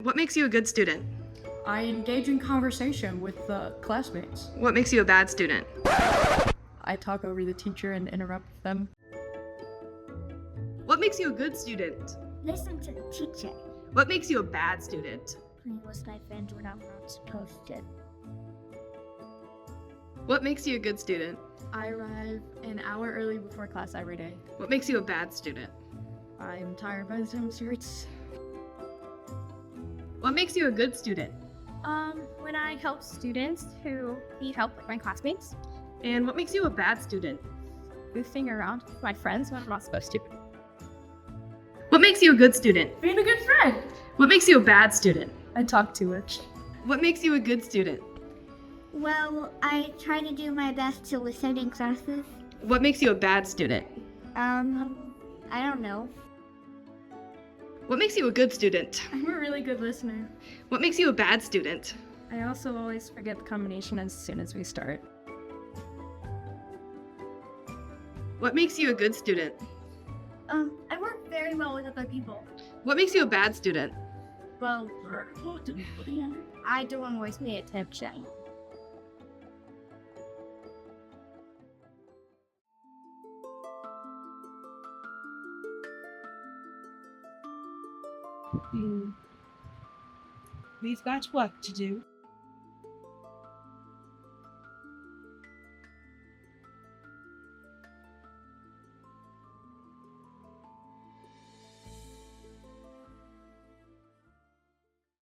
What makes you a good student? I engage in conversation with classmates. What makes you a bad student? I talk over the teacher and interrupt them. What makes you a good student? Listen to the teacher. What makes you a bad student? Playing with my friends when I'm not supposed to. What makes you a good student? I arrive an hour early before class every day. What makes you a bad student? I'm tired by the time it starts. What makes you a good student? When I help students who need help, like my classmates, And what makes you a bad student? goofing around with my friends when I'm not supposed to. What makes you a good student? Being a good friend. What makes you a bad student? I talk too much. What makes you a good student? Well, I try to do my best to listen in classes. What makes you a bad student? I don't know. What makes you a good student? I'm a really good listener. What makes you a bad student? I also always forget the combination as soon as we start. What makes you a good student? I work very well with other people. What makes you a bad student? Well, I don't always pay attention. We've got work to do.